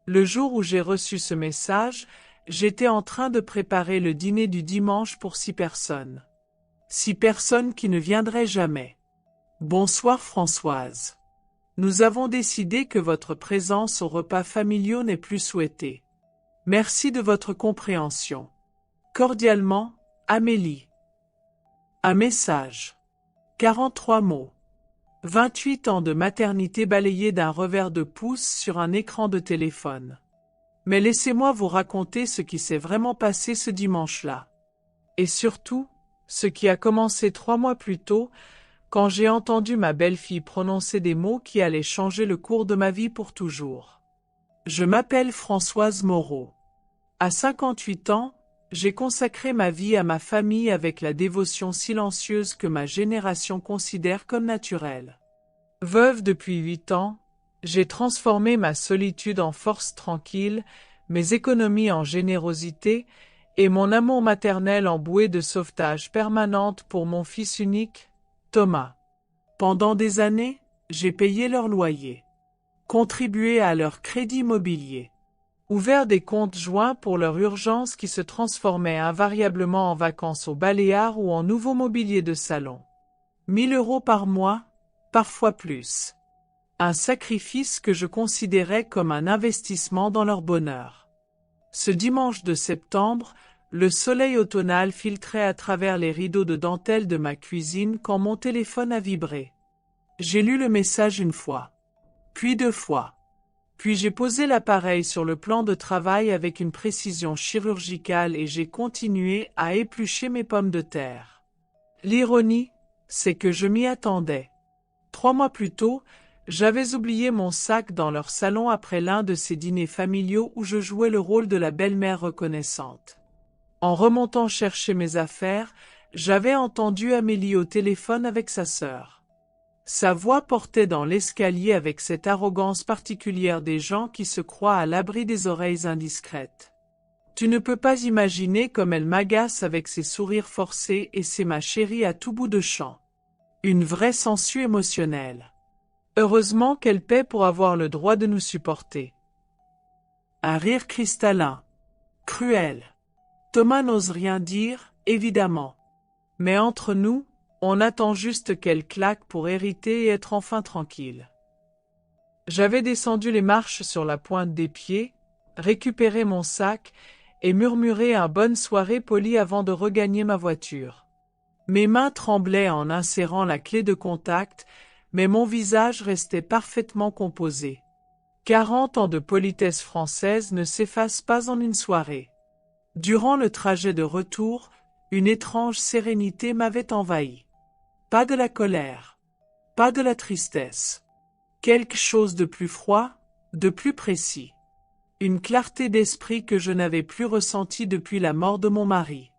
Le jour où j'ai reçu ce message, j'étais en train de préparer le dîner du dimanche pour 6 personnes. 6 personnes qui ne viendraient jamais. Bonsoir Françoise. Nous avons décidé que votre présence aux repas familiaux n'est plus souhaitée. Merci de votre compréhension. Cordialement, Amélie. Un message. 43 mots. 28 ans de maternité balayés d'un revers de pouce sur un écran de téléphone. Mais laissez-moi vous raconter ce qui s'est vraiment passé ce dimanche-là. Et surtout, ce qui a commencé 3 mois plus tôt, quand j'ai entendu ma belle-fille prononcer des mots qui allaient changer le cours de ma vie pour toujours. Je m'appelle Françoise Moreau. À 58 ans, j'ai consacré ma vie à ma famille avec la dévotion silencieuse que ma génération considère comme naturelle. Veuve depuis 8 ans, j'ai transformé ma solitude en force tranquille, mes économies en générosité et mon amour maternel en bouée de sauvetage permanente pour mon fils unique, Thomas. Pendant des années, j'ai payé leur loyer, contribué à leur crédit immobilier, ouvert des comptes joints pour leur urgence qui se transformaient invariablement en vacances aux Baléares ou en nouveau mobilier de salon. 1 000 € par mois, parfois plus. Un sacrifice que je considérais comme un investissement dans leur bonheur. Ce dimanche de septembre, le soleil automnal filtrait à travers les rideaux de dentelle de ma cuisine quand mon téléphone a vibré. J'ai lu le message 1 fois, puis 2 fois. Puis j'ai posé l'appareil sur le plan de travail avec une précision chirurgicale et j'ai continué à éplucher mes pommes de terre. L'ironie, c'est que je m'y attendais. 3 mois plus tôt, j'avais oublié mon sac dans leur salon après l'un de ces dîners familiaux où je jouais le rôle de la belle-mère reconnaissante. En remontant chercher mes affaires, j'avais entendu Amélie au téléphone avec sa sœur. Sa voix portait dans l'escalier avec cette arrogance particulière des gens qui se croient à l'abri des oreilles indiscrètes. Tu ne peux pas imaginer comme elle m'agace avec ses sourires forcés et c'est ma chérie à tout bout de champ. Une vraie sangsue émotionnelle. Heureusement qu'elle paie pour avoir le droit de nous supporter. Un rire cristallin. Cruel. Thomas n'ose rien dire, évidemment. Mais entre nous, on attend juste qu'elle claque pour hériter et être enfin tranquille. J'avais descendu les marches sur la pointe des pieds, récupéré mon sac et murmuré un bonne soirée poli avant de regagner ma voiture. Mes mains tremblaient en insérant la clé de contact, mais mon visage restait parfaitement composé. 40 ans de politesse française ne s'effacent pas en une soirée. Durant le trajet de retour, une étrange sérénité m'avait envahi. Pas de la colère, pas de la tristesse. Quelque chose de plus froid, de plus précis. Une clarté d'esprit que je n'avais plus ressentie depuis la mort de mon mari.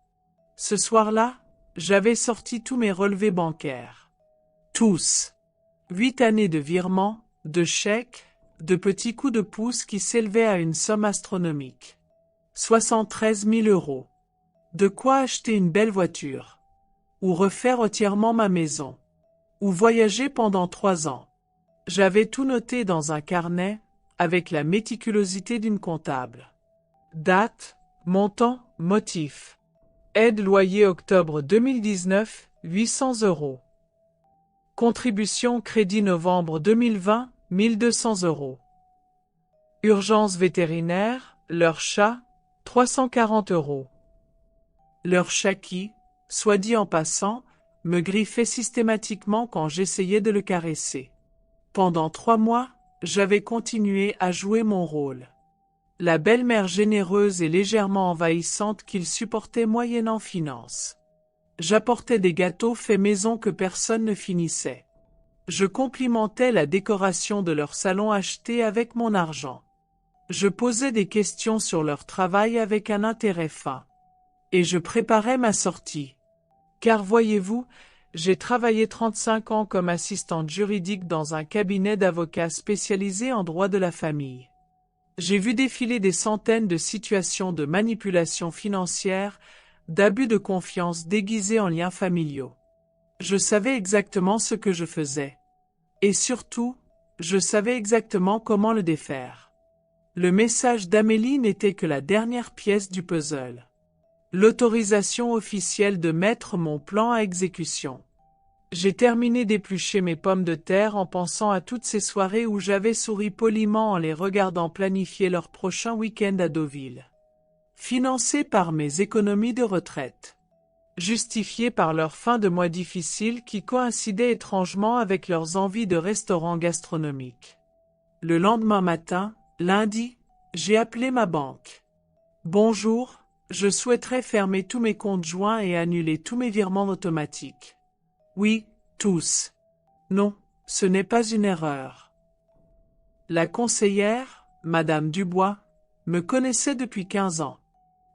Ce soir-là, j'avais sorti tous mes relevés bancaires. Tous. 8 années de virements, de chèques, de petits coups de pouce qui s'élevaient à une somme astronomique. 73 000 €. De quoi acheter une belle voiture. Ou refaire entièrement ma maison. Ou voyager pendant 3 ans. J'avais tout noté dans un carnet, avec la méticulosité d'une comptable. Date, montant, motif. Aide loyer octobre 2019, 800 €. Contribution crédit novembre 2020, 1 200 €. Urgence vétérinaire, leur chat, 340 €. Leur chat qui, soit dit en passant, me griffait systématiquement quand j'essayais de le caresser. Pendant 3 mois, j'avais continué à jouer mon rôle. La belle-mère généreuse et légèrement envahissante qu'il supportait moyennant finance. J'apportais des gâteaux faits maison que personne ne finissait. Je complimentais la décoration de leur salon acheté avec mon argent. Je posais des questions sur leur travail avec un intérêt fin. Et je préparais ma sortie. Car voyez-vous, j'ai travaillé 35 ans comme assistante juridique dans un cabinet d'avocats spécialisé en droit de la famille. J'ai vu défiler des centaines de situations de manipulation financière, d'abus de confiance déguisés en liens familiaux. Je savais exactement ce que je faisais. Et surtout, je savais exactement comment le défaire. Le message d'Amélie n'était que la dernière pièce du puzzle. L'autorisation officielle de mettre mon plan à exécution. J'ai terminé d'éplucher mes pommes de terre en pensant à toutes ces soirées où j'avais souri poliment en les regardant planifier leur prochain week-end à Deauville. Financés par mes économies de retraite. Justifiés par leur fin de mois difficile qui coïncidait étrangement avec leurs envies de restaurants gastronomiques. Le lendemain matin, lundi, j'ai appelé ma banque. Bonjour, je souhaiterais fermer tous mes comptes joints et annuler tous mes virements automatiques. Oui, tous. Non, ce n'est pas une erreur. La conseillère, Madame Dubois, me connaissait depuis 15 ans.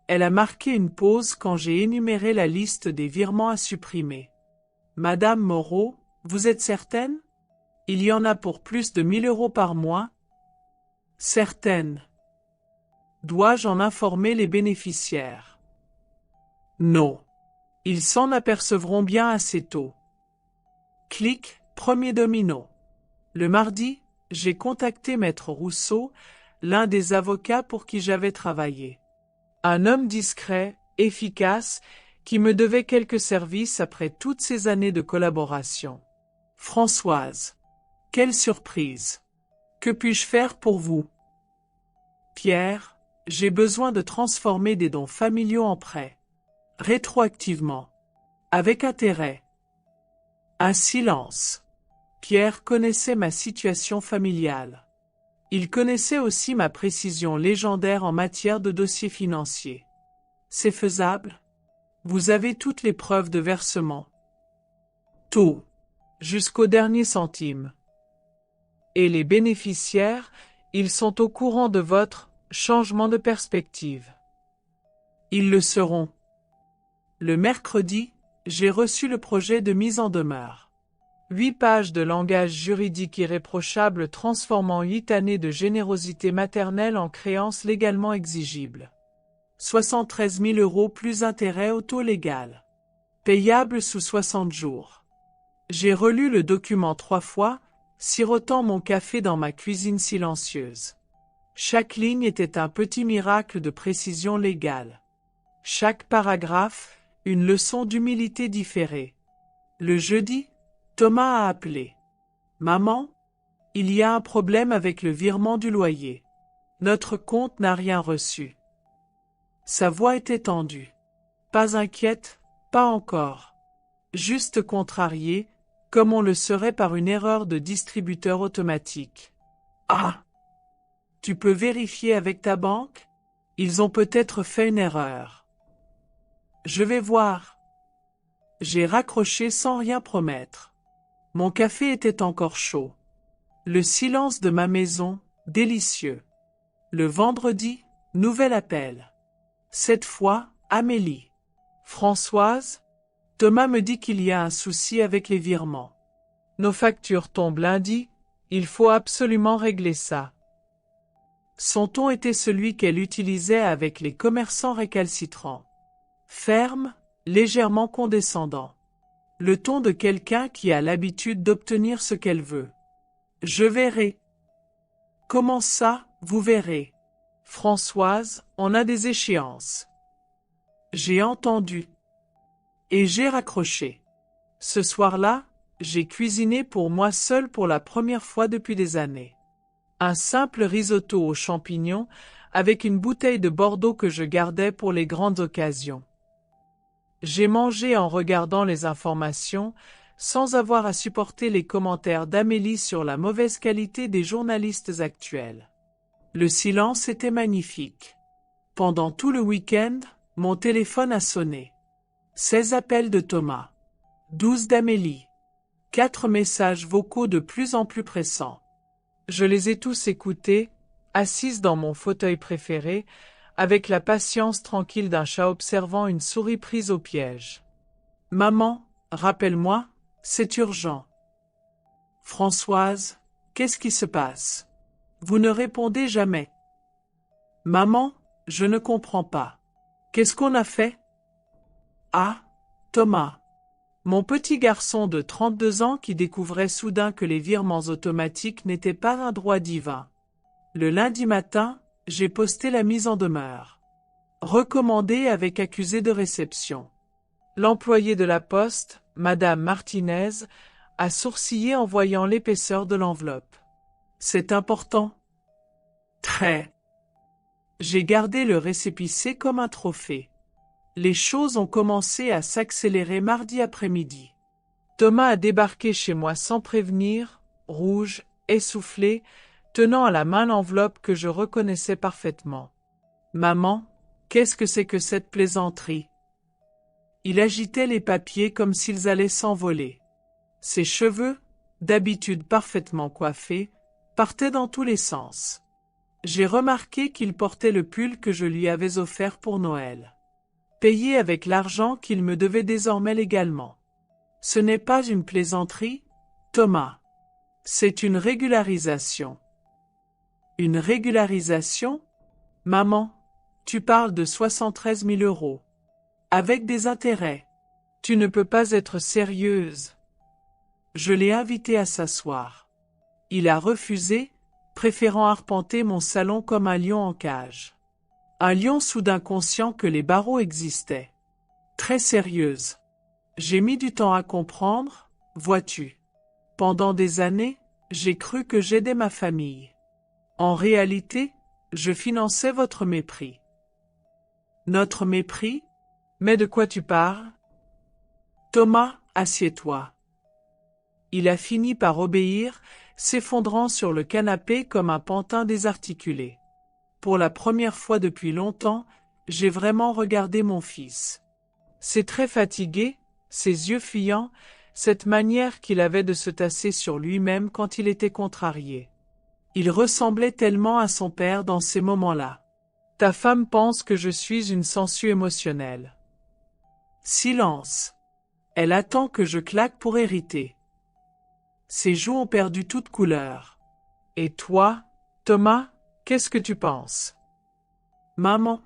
Elle a marqué une pause quand j'ai énuméré la liste des virements à supprimer. Madame Moreau, vous êtes certaine? Il y en a pour plus de 1000 € par mois? Certaine. Dois-je en informer les bénéficiaires? Non. Ils s'en apercevront bien assez tôt. Clic, premier domino. Le mardi, j'ai contacté Maître Rousseau, l'un des avocats pour qui j'avais travaillé. Un homme discret, efficace, qui me devait quelques services après toutes ces années de collaboration. Françoise. Quelle surprise. Que puis-je faire pour vous? Pierre, j'ai besoin de transformer des dons familiaux en prêts. Rétroactivement. Avec intérêt. Un silence. Pierre connaissait ma situation familiale. Il connaissait aussi ma précision légendaire en matière de dossiers financiers. C'est faisable? Vous avez toutes les preuves de versement. Tout. Jusqu'au dernier centime. Et les bénéficiaires, ils sont au courant de votre changement de perspective. Ils le seront. Le mercredi, j'ai reçu le projet de mise en demeure. 8 pages de langage juridique irréprochable transformant 8 années de générosité maternelle en créances légalement exigibles. 73 000 € plus intérêt au taux légal. Payable sous 60 jours. J'ai relu le document 3 fois, sirotant mon café dans ma cuisine silencieuse. Chaque ligne était un petit miracle de précision légale. Chaque paragraphe, une leçon d'humilité différée. Le jeudi, Thomas a appelé. Maman, il y a un problème avec le virement du loyer. Notre compte n'a rien reçu. Sa voix était tendue. Pas inquiète, pas encore. Juste contrariée, comme on le serait par une erreur de distributeur automatique. Ah! Tu peux vérifier avec ta banque? Ils ont peut-être fait une erreur. Je vais voir. J'ai raccroché sans rien promettre. Mon café était encore chaud. Le silence de ma maison, délicieux. Le vendredi, nouvel appel. Cette fois, Amélie. Françoise, Thomas me dit qu'il y a un souci avec les virements. Nos factures tombent lundi, il faut absolument régler ça. Son ton était celui qu'elle utilisait avec les commerçants récalcitrants. Ferme, légèrement condescendant. Le ton de quelqu'un qui a l'habitude d'obtenir ce qu'elle veut. Je verrai. Comment ça, vous verrez? Françoise, on a des échéances. J'ai entendu. Et j'ai raccroché. Ce soir-là, j'ai cuisiné pour moi seul pour la première fois depuis des années. Un simple risotto aux champignons avec une bouteille de Bordeaux que je gardais pour les grandes occasions. J'ai mangé en regardant les informations, sans avoir à supporter les commentaires d'Amélie sur la mauvaise qualité des journalistes actuels. Le silence était magnifique. Pendant tout le week-end, mon téléphone a sonné. 16 appels de Thomas. 12 d'Amélie. 4 messages vocaux de plus en plus pressants. Je les ai tous écoutés, assise dans mon fauteuil préféré, avec la patience tranquille d'un chat observant une souris prise au piège. Maman, rappelle-moi, c'est urgent. Françoise, qu'est-ce qui se passe? Vous ne répondez jamais. Maman, je ne comprends pas. Qu'est-ce qu'on a fait? Ah, Thomas. Mon petit garçon de 32 ans qui découvrait soudain que les virements automatiques n'étaient pas un droit divin. Le lundi matin, J'ai posté la mise en demeure. Recommandé avec accusé de réception. L'employé de la poste, Madame Martinez, a sourcillé en voyant l'épaisseur de l'enveloppe. C'est important. Très. J'ai gardé le récépissé comme un trophée. Les choses ont commencé à s'accélérer mardi après-midi. Thomas a débarqué chez moi sans prévenir, rouge, essoufflé, tenant à la main l'enveloppe que je reconnaissais parfaitement. « Maman, qu'est-ce que c'est que cette plaisanterie ?» Il agitait les papiers comme s'ils allaient s'envoler. Ses cheveux, d'habitude parfaitement coiffés, partaient dans tous les sens. J'ai remarqué qu'il portait le pull que je lui avais offert pour Noël. Payé avec l'argent qu'il me devait désormais légalement. Ce n'est pas une plaisanterie, Thomas. C'est une régularisation. Une régularisation? Maman, tu parles de 73 000 €. Avec des intérêts. Tu ne peux pas être sérieuse. Je l'ai invité à s'asseoir. Il a refusé, préférant arpenter mon salon comme un lion en cage. Un lion soudain conscient que les barreaux existaient. Très sérieuse. J'ai mis du temps à comprendre, vois-tu. Pendant des années, j'ai cru que j'aidais ma famille. En réalité, je finançais votre mépris. Notre mépris? Mais de quoi tu parles? Thomas, assieds-toi. Il a fini par obéir, s'effondrant sur le canapé comme un pantin désarticulé. Pour la première fois depuis longtemps, j'ai vraiment regardé mon fils. C'est très fatigué, ses yeux fuyants, cette manière qu'il avait de se tasser sur lui-même quand il était contrarié. Il ressemblait tellement à son père dans ces moments-là. Ta femme pense que je suis une sangsue émotionnelle. Silence. Elle attend que je claque pour hériter. Ses joues ont perdu toute couleur. Et toi, Thomas, qu'est-ce que tu penses? Maman,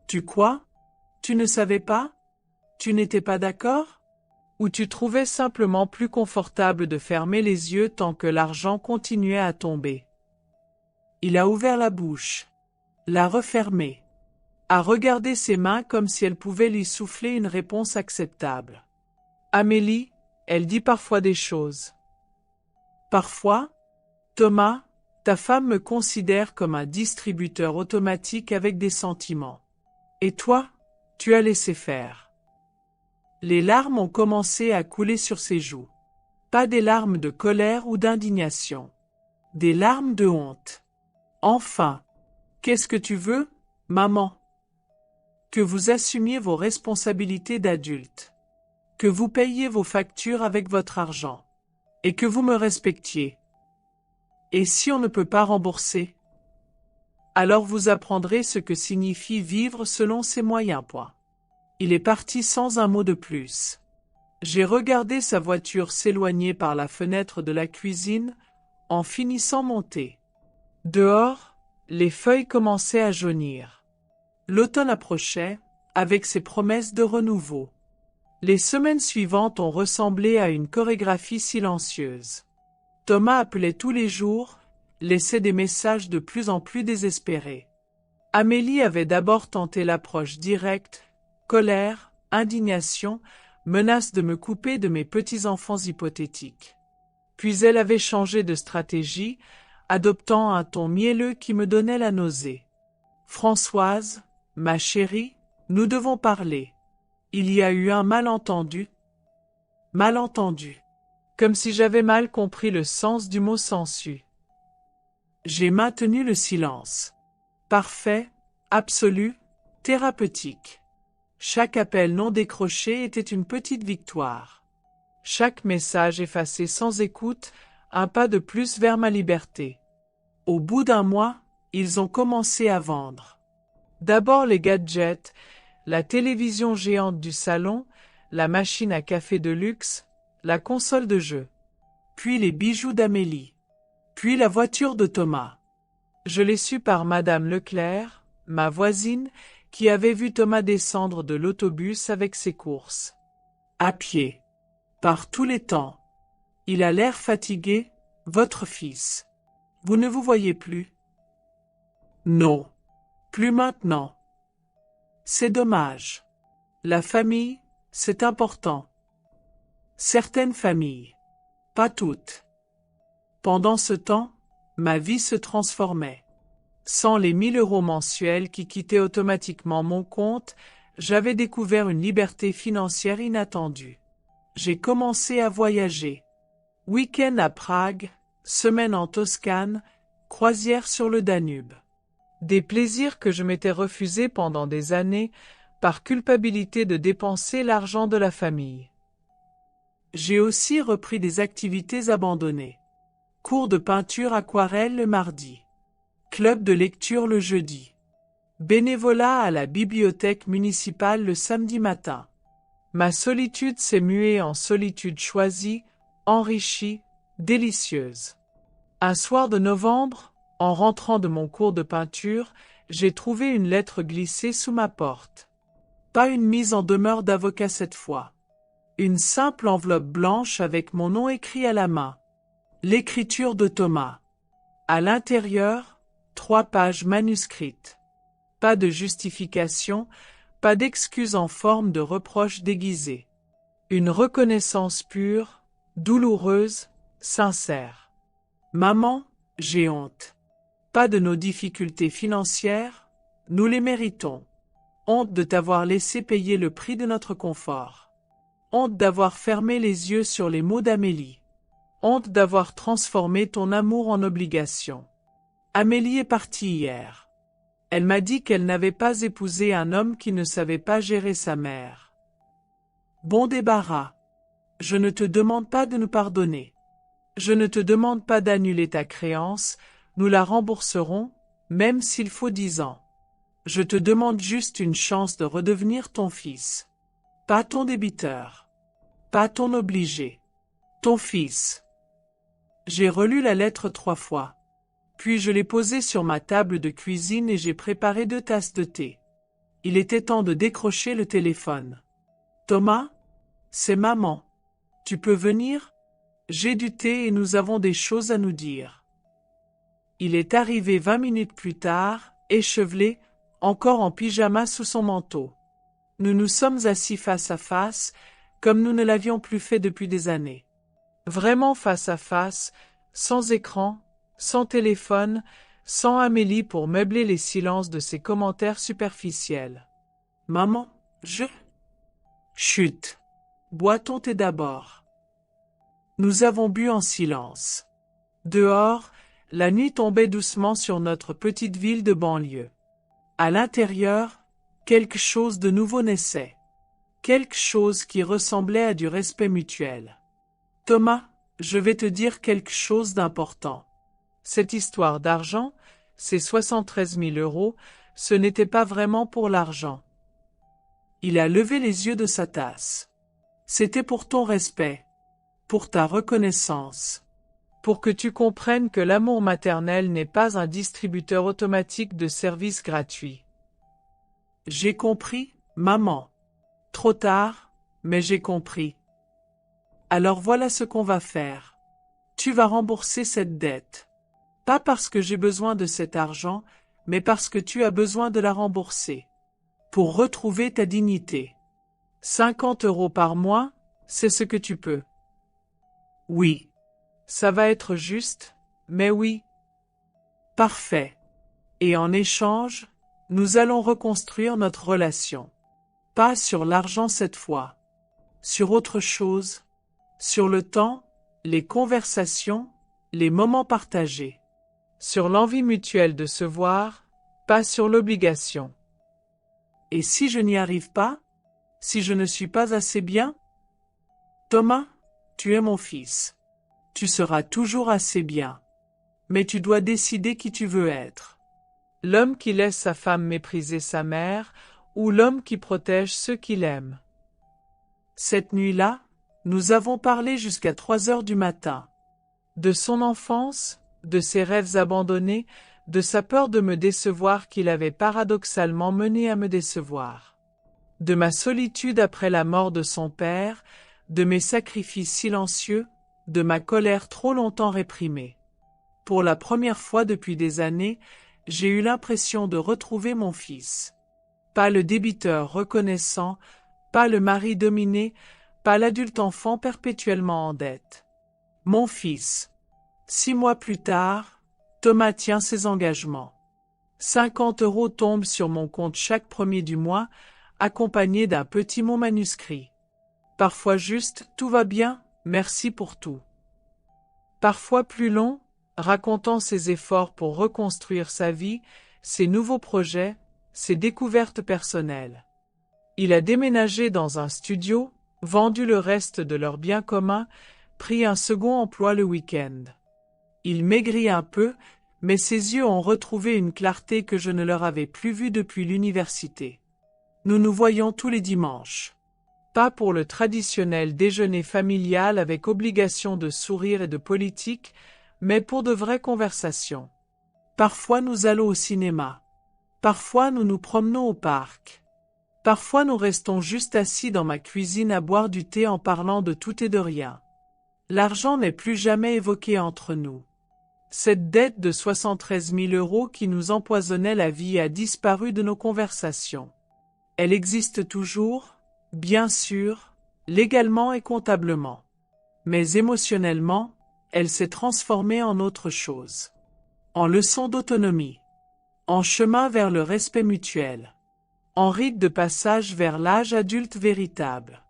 tu quoi? Tu ne savais pas? Tu n'étais pas d'accord? Ou tu trouvais simplement plus confortable de fermer les yeux tant que l'argent continuait à tomber? Il a ouvert la bouche, l'a refermée, a regardé ses mains comme si elles pouvaient lui souffler une réponse acceptable. Amélie, elle dit parfois des choses. Parfois, Thomas, ta femme me considère comme un distributeur automatique avec des sentiments. Et toi, tu as laissé faire. Les larmes ont commencé à couler sur ses joues. Pas des larmes de colère ou d'indignation. Des larmes de honte. Enfin, qu'est-ce que tu veux, maman? Que vous assumiez vos responsabilités d'adulte. Que vous payiez vos factures avec votre argent. Et que vous me respectiez. Et si on ne peut pas rembourser? Alors vous apprendrez ce que signifie vivre selon ses moyens. Il est parti sans un mot de plus. J'ai regardé sa voiture s'éloigner par la fenêtre de la cuisine, en finissant mon thé. Dehors, les feuilles commençaient à jaunir. L'automne approchait, avec ses promesses de renouveau. Les semaines suivantes ont ressemblé à une chorégraphie silencieuse. Thomas appelait tous les jours, laissait des messages de plus en plus désespérés. Amélie avait d'abord tenté l'approche directe, colère, indignation, menace de me couper de mes petits-enfants hypothétiques. Puis elle avait changé de stratégie, adoptant un ton mielleux qui me donnait la nausée. « Françoise, ma chérie, nous devons parler. Il y a eu un malentendu. » Malentendu. Comme si j'avais mal compris le sens du mot sensu. J'ai maintenu le silence. Parfait, absolu, thérapeutique. Chaque appel non décroché était une petite victoire. Chaque message effacé sans écoute, un pas de plus vers ma liberté. Au bout d'un mois, ils ont commencé à vendre. D'abord les gadgets, la télévision géante du salon, la machine à café de luxe, la console de jeu. Puis les bijoux d'Amélie. Puis la voiture de Thomas. Je l'ai su par Madame Leclerc, ma voisine, qui avait vu Thomas descendre de l'autobus avec ses courses. À pied. Par tous les temps. Il a l'air fatigué, votre fils. Vous ne vous voyez plus. Non. Plus maintenant. C'est dommage. La famille, c'est important. Certaines familles. Pas toutes. Pendant ce temps, ma vie se transformait. Sans les 1 000 € mensuels qui quittaient automatiquement mon compte, j'avais découvert une liberté financière inattendue. J'ai commencé à voyager. Week-end à Prague, semaine en Toscane, croisière sur le Danube. Des plaisirs que je m'étais refusés pendant des années par culpabilité de dépenser l'argent de la famille. J'ai aussi repris des activités abandonnées. Cours de peinture aquarelle le mardi. Club de lecture le jeudi. Bénévolat à la bibliothèque municipale le samedi matin. Ma solitude s'est muée en solitude choisie, enrichie, délicieuse. Un soir de novembre, en rentrant de mon cours de peinture, j'ai trouvé une lettre glissée sous ma porte. Pas une mise en demeure d'avocat cette fois. Une simple enveloppe blanche avec mon nom écrit à la main. L'écriture de Thomas. À l'intérieur, 3 pages manuscrites. Pas de justification, pas d'excuse en forme de reproche déguisé. Une reconnaissance pure, douloureuse, sincère. Maman, j'ai honte. Pas de nos difficultés financières, nous les méritons. Honte de t'avoir laissé payer le prix de notre confort. Honte d'avoir fermé les yeux sur les mots d'Amélie. Honte d'avoir transformé ton amour en obligation. Amélie est partie hier. Elle m'a dit qu'elle n'avait pas épousé un homme qui ne savait pas gérer sa mère. Bon débarras. Je ne te demande pas de nous pardonner. Je ne te demande pas d'annuler ta créance, nous la rembourserons, même s'il faut 10 ans. Je te demande juste une chance de redevenir ton fils. Pas ton débiteur. Pas ton obligé. Ton fils. J'ai relu la lettre 3 fois. Puis je l'ai posée sur ma table de cuisine et j'ai préparé 2 tasses de thé. Il était temps de décrocher le téléphone. Thomas? C'est maman. Tu peux venir? J'ai du thé et nous avons des choses à nous dire. Il est arrivé 20 minutes plus tard, échevelé, encore en pyjama sous son manteau. Nous nous sommes assis face à face, comme nous ne l'avions plus fait depuis des années. Vraiment face à face, sans écran, sans téléphone, sans Amélie pour meubler les silences de ses commentaires superficiels. Maman, Chut. Bois ton thé d'abord. Nous avons bu en silence. Dehors, la nuit tombait doucement sur notre petite ville de banlieue. À l'intérieur, quelque chose de nouveau naissait. Quelque chose qui ressemblait à du respect mutuel. Thomas, je vais te dire quelque chose d'important. Cette histoire d'argent, ces 73 000 €, ce n'était pas vraiment pour l'argent. Il a levé les yeux de sa tasse. C'était pour ton respect, pour ta reconnaissance, pour que tu comprennes que l'amour maternel n'est pas un distributeur automatique de services gratuits. J'ai compris, maman. Trop tard, mais j'ai compris. Alors voilà ce qu'on va faire. Tu vas rembourser cette dette. Pas parce que j'ai besoin de cet argent, mais parce que tu as besoin de la rembourser. Pour retrouver ta dignité. 50 € par mois, c'est ce que tu peux. Oui. Ça va être juste, mais oui. Parfait. Et en échange, nous allons reconstruire notre relation. Pas sur l'argent cette fois. Sur autre chose. Sur le temps, les conversations, les moments partagés. Sur l'envie mutuelle de se voir, pas sur l'obligation. Et si je n'y arrive pas? Si je ne suis pas assez bien? Thomas, tu es mon fils. Tu seras toujours assez bien. Mais tu dois décider qui tu veux être. L'homme qui laisse sa femme mépriser sa mère ou l'homme qui protège ceux qu'il aime. Cette nuit-là, nous avons parlé jusqu'à 3 heures du matin. De son enfance, de ses rêves abandonnés, de sa peur de me décevoir qu'il avait paradoxalement mené à me décevoir. De ma solitude après la mort de son père, de mes sacrifices silencieux, de ma colère trop longtemps réprimée. Pour la première fois depuis des années, j'ai eu l'impression de retrouver mon fils. Pas le débiteur reconnaissant, pas le mari dominé, pas l'adulte enfant perpétuellement en dette. Mon fils. 6 mois plus tard, Thomas tient ses engagements. 50 € tombent sur mon compte chaque premier du mois, accompagnés d'un petit mot manuscrit. Parfois juste « Tout va bien, merci pour tout ». Parfois plus long, racontant ses efforts pour reconstruire sa vie, ses nouveaux projets, ses découvertes personnelles. Il a déménagé dans un studio, vendu le reste de leurs biens communs, pris un second emploi le week-end. Il maigrit un peu, mais ses yeux ont retrouvé une clarté que je ne leur avais plus vue depuis l'université. Nous nous voyons tous les dimanches. Pas pour le traditionnel déjeuner familial avec obligation de sourire et de politique, mais pour de vraies conversations. Parfois nous allons au cinéma. Parfois nous nous promenons au parc. Parfois nous restons juste assis dans ma cuisine à boire du thé en parlant de tout et de rien. L'argent n'est plus jamais évoqué entre nous. Cette dette de 73 000 € qui nous empoisonnait la vie a disparu de nos conversations. Elle existe toujours, bien sûr, légalement et comptablement. Mais émotionnellement, elle s'est transformée en autre chose. En leçon d'autonomie. En chemin vers le respect mutuel. En rite de passage vers l'âge adulte véritable.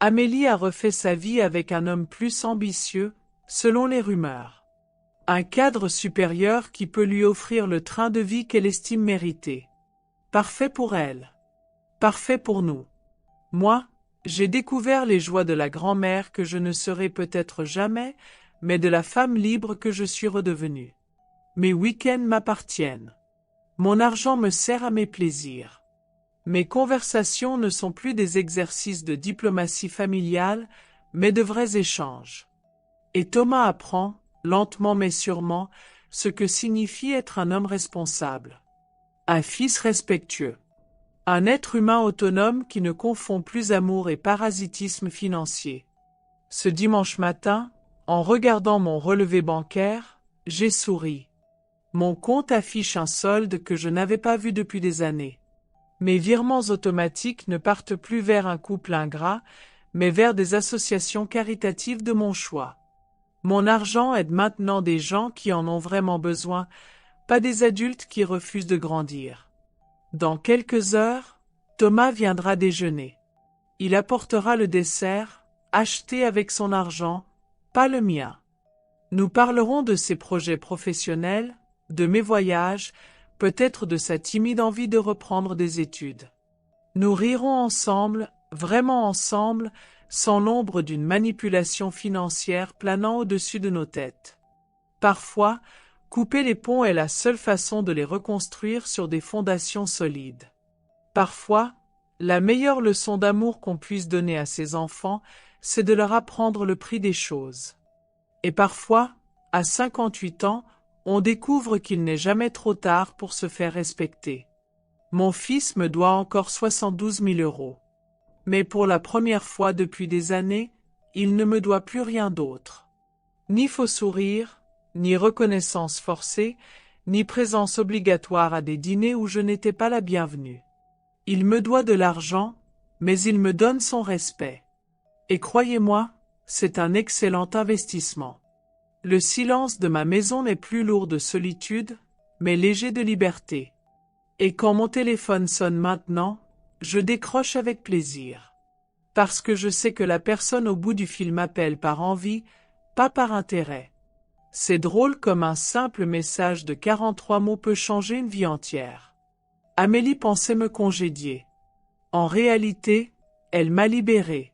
Amélie a refait sa vie avec un homme plus ambitieux, selon les rumeurs. Un cadre supérieur qui peut lui offrir le train de vie qu'elle estime mériter. Parfait pour elle. Parfait pour nous. Moi, j'ai découvert les joies de la grand-mère que je ne serai peut-être jamais, mais de la femme libre que je suis redevenue. Mes week-ends m'appartiennent. Mon argent me sert à mes plaisirs. Mes conversations ne sont plus des exercices de diplomatie familiale, mais de vrais échanges. Et Thomas apprend, lentement mais sûrement, ce que signifie être un homme responsable. Un fils respectueux. Un être humain autonome qui ne confond plus amour et parasitisme financier. Ce dimanche matin, en regardant mon relevé bancaire, j'ai souri. Mon compte affiche un solde que je n'avais pas vu depuis des années. Mes virements automatiques ne partent plus vers un couple ingrat, mais vers des associations caritatives de mon choix. Mon argent aide maintenant des gens qui en ont vraiment besoin, pas des adultes qui refusent de grandir. Dans quelques heures, Thomas viendra déjeuner. Il apportera le dessert, acheté avec son argent, pas le mien. Nous parlerons de ses projets professionnels, de mes voyages, peut-être de sa timide envie de reprendre des études. Nous rirons ensemble, vraiment ensemble, sans l'ombre d'une manipulation financière planant au-dessus de nos têtes. Parfois, couper les ponts est la seule façon de les reconstruire sur des fondations solides. Parfois, la meilleure leçon d'amour qu'on puisse donner à ses enfants, c'est de leur apprendre le prix des choses. Et parfois, à 58 ans, on découvre qu'il n'est jamais trop tard pour se faire respecter. Mon fils me doit encore 72 000 €. Mais pour la première fois depuis des années, il ne me doit plus rien d'autre. Ni faux sourire, ni reconnaissance forcée, ni présence obligatoire à des dîners où je n'étais pas la bienvenue. Il me doit de l'argent, mais il me donne son respect. Et croyez-moi, c'est un excellent investissement. Le silence de ma maison n'est plus lourd de solitude, mais léger de liberté. Et quand mon téléphone sonne maintenant, je décroche avec plaisir. Parce que je sais que la personne au bout du fil m'appelle par envie, pas par intérêt. C'est drôle comme un simple message de 43 mots peut changer une vie entière. Amélie pensait me congédier. En réalité, elle m'a libérée.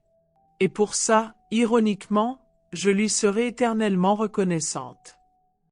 Et pour ça, ironiquement, je lui serai éternellement reconnaissante.